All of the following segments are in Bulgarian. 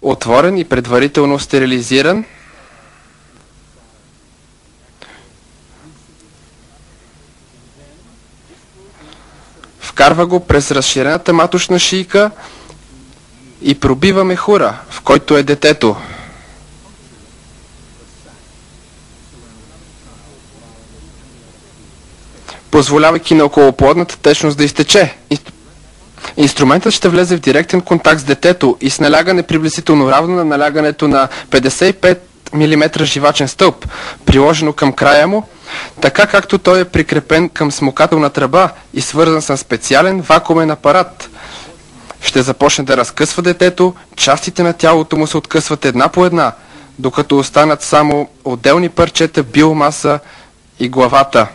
отворен и предварително стерилизиран. Вкарва го през разширената маточна шийка и пробива мехура, в който е детето. Позволявайки на околоплодната течност да изтече. Инструментът ще влезе в директен контакт с детето и с налягане приблизително равно на налягането на 55 мм живачен стълб, приложено към края му, така както той е прикрепен към смукателна тръба и свързан с специален вакуумен апарат. Ще започне да разкъсва детето, частите на тялото му се откъсват една по една, докато останат само отделни парчета биомаса и главата.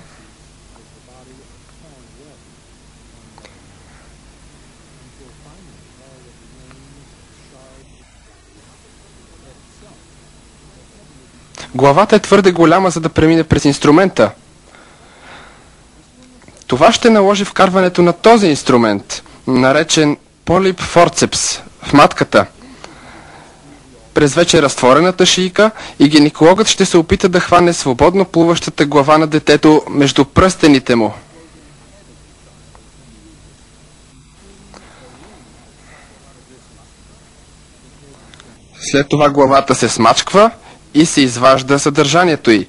Главата е твърде голяма, за да премине през инструмента. Това ще наложи вкарването на този инструмент, наречен полип форцепс, в матката, през вече разтворената шийка, и гинекологът ще се опита да хване свободно плуващата глава на детето между пръстените му. След това главата се смачква и се изважда съдържанието й.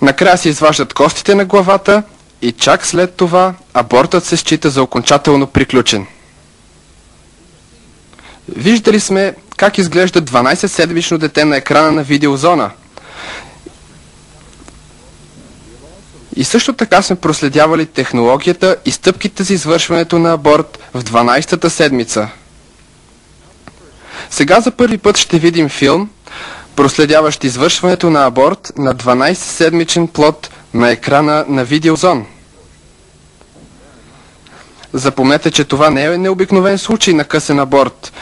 Накрая се изваждат костите на главата и чак след това абортът се счита за окончателно приключен. Виждали сме как изглежда 12-седмично дете на екрана на видеозона. И също така сме проследявали технологията и стъпките за извършването на аборт в 12-та седмица. Сега за първи път ще видим филм, проследяващ извършването на аборт на 12-седмичен плод на екрана на видеозон. Запомнете, че това не е необикновен случай на късен аборт.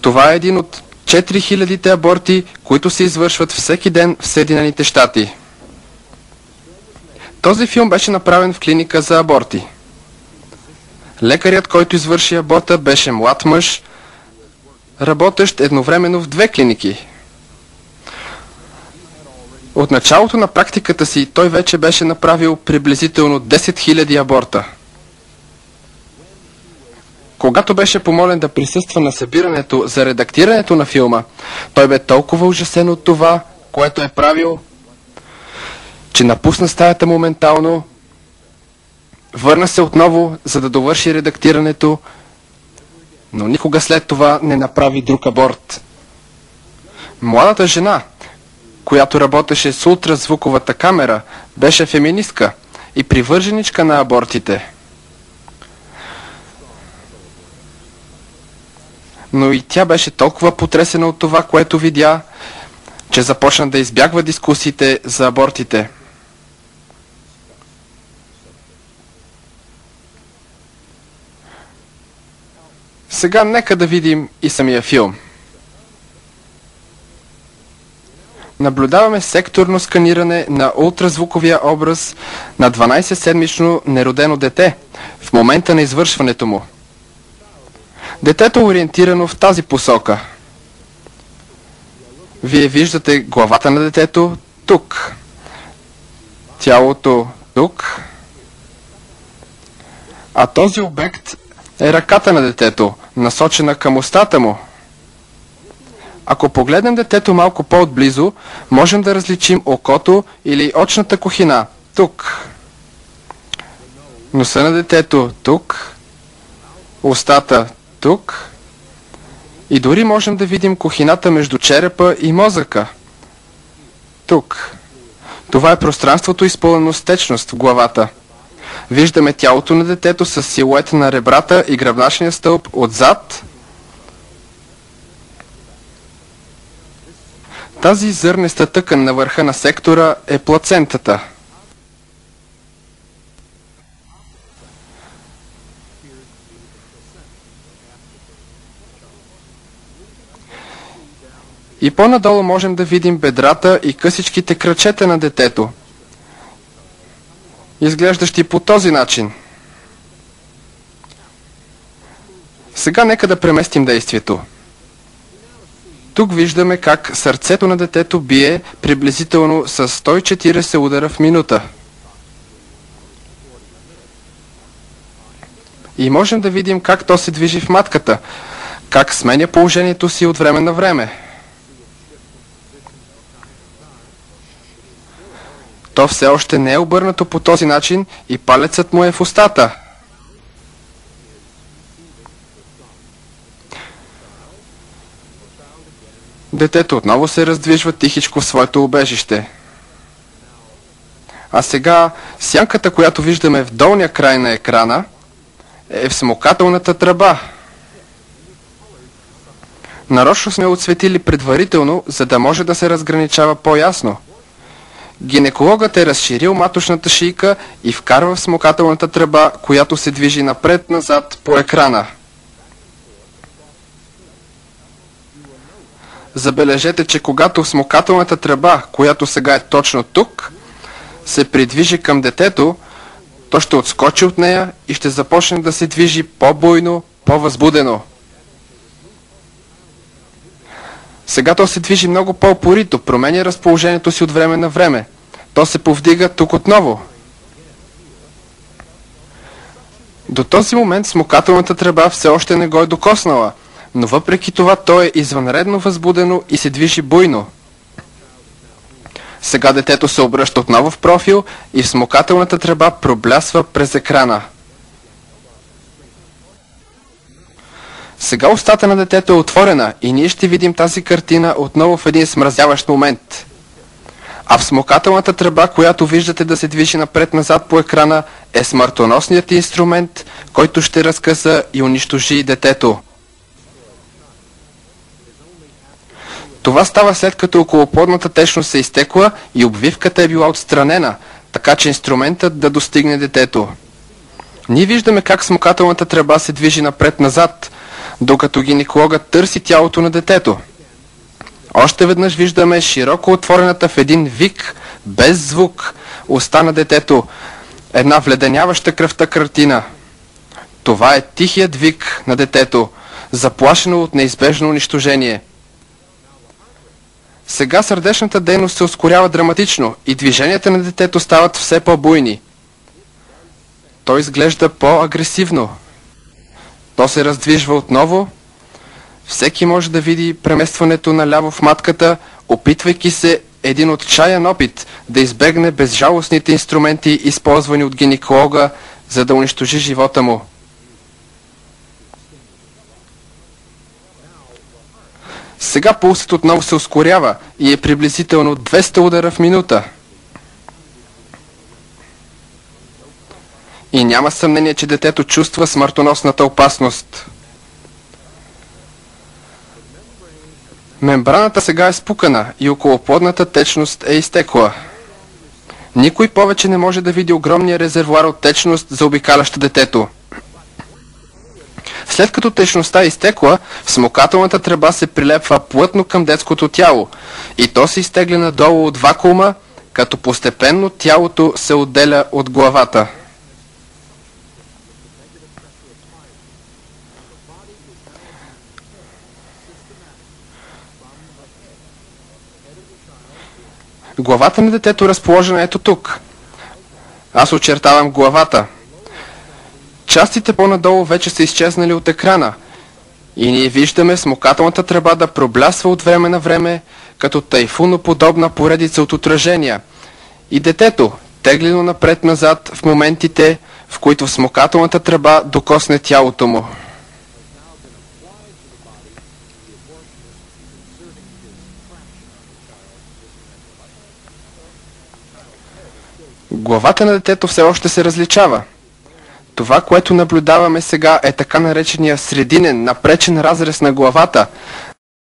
Това е един от 4000-те аборти, които се извършват всеки ден в Съединените щати. Този филм беше направен в клиника за аборти. Лекарят, който извърши аборта, беше млад мъж, работещ едновременно в две клиники. От началото на практиката си той вече беше направил приблизително 10 000 аборта. Когато беше помолен да присъства на събирането за редактирането на филма, той бе толкова ужасен от това, което е правил, че напусна стаята моментално, върна се отново, за да довърши редактирането, но никога след това не направи друг аборт. Младата жена, която работеше с ултразвуковата камера, беше феминистка и привърженичка на абортите. Но и тя беше толкова потресена от това, което видя, че започна да избягва дискусиите за абортите. Сега нека да видим и самия филм. Наблюдаваме секторно сканиране на ултразвуковия образ на 12-седмично неродено дете в момента на извършването му. Детето е ориентирано в тази посока. Вие виждате главата на детето тук, тялото тук, а този обект е ръката на детето, насочена към устата му. Ако погледнем детето малко по-отблизо, можем да различим окото или очната кухина тук, носа на детето тук, устата тук и дори можем да видим кухината между черепа и мозъка тук. Това е пространството, изпълнено с течност в главата. Виждаме тялото на детето с силуета на ребрата и гръбначния стълб отзад. Тази зърнеста тъкан на върха на сектора е плацентата. И по-надолу можем да видим бедрата и късичките крачета на детето, изглеждащи по този начин. Сега нека да преместим действието. Тук виждаме как сърцето на детето бие приблизително с 140 удара в минута. И можем да видим как то се движи в матката, как сменя положението си от време на време. То все още не е обърнато по този начин и палецът му е в устата. Детето отново се раздвижва тихичко в своето убежище. А сега сянката, която виждаме в долния край на екрана, е в смукателната тръба. Нарочно сме отсветили предварително, за да може да се разграничава по-ясно. Гинекологът е разширил маточната шийка и вкарва в смукателната тръба, която се движи напред-назад по екрана. Забележете, че когато смукателната тръба, която сега е точно тук, се придвижи към детето, то ще отскочи от нея и ще започне да се движи по-буйно, по-възбудено. Сега то се движи много по-упорито, променя разположението си от време на време. То се повдига тук отново. До този момент смукателната тръба все още не го е докоснала, но въпреки това то е извънредно възбудено и се движи буйно. Сега детето се обръща отново в профил и смукателната тръба проблясва през екрана. Сега устата на детето е отворена и ние ще видим тази картина отново в един смразяващ момент. А в смукателната тръба, която виждате да се движи напред-назад по екрана, е смъртоносният инструмент, който ще разкъса и унищожи детето. Това става след като околоплодната течност се изтекла и обвивката е била отстранена, така че инструментът да достигне детето. Ние виждаме как смукателната тръба се движи напред-назад, докато гинекологът търси тялото на детето. Още веднъж виждаме широко отворената в един вик, без звук, уста на детето, една вледеняваща кръвта картина. Това е тихият вик на детето, заплашено от неизбежно унищожение. Сега сърдечната дейност се ускорява драматично и движенията на детето стават все по-буйни. То изглежда по-агресивно. То се раздвижва отново. Всеки може да види преместването наляво в матката, опитвайки се един отчаян опит да избегне безжалостните инструменти, използвани от гинеколога, за да унищожи живота му. Сега пулсът отново се ускорява и е приблизително 200 удара в минута. И няма съмнение, че детето чувства смъртоносната опасност. Мембраната сега е спукана и околоплодната течност е изтекла. Никой повече не може да види огромния резервоар от течност, заобикаляща детето. След като течността е изтекла, смукателната тръба се прилепва плътно към детското тяло и то се изтегля надолу от вакуума, като постепенно тялото се отделя от главата. Главата на детето е разположена ето тук. Аз очертавам главата. Частите по-надолу вече са изчезнали от екрана и ние виждаме смукателната тръба да проблясва от време на време като тайфуноподобна поредица от отражения и детето, теглено напред-назад в моментите, в които смукателната тръба докосне тялото му. Главата на детето все още се различава. Това, което наблюдаваме сега, е така наречения срединен, напречен разрез на главата,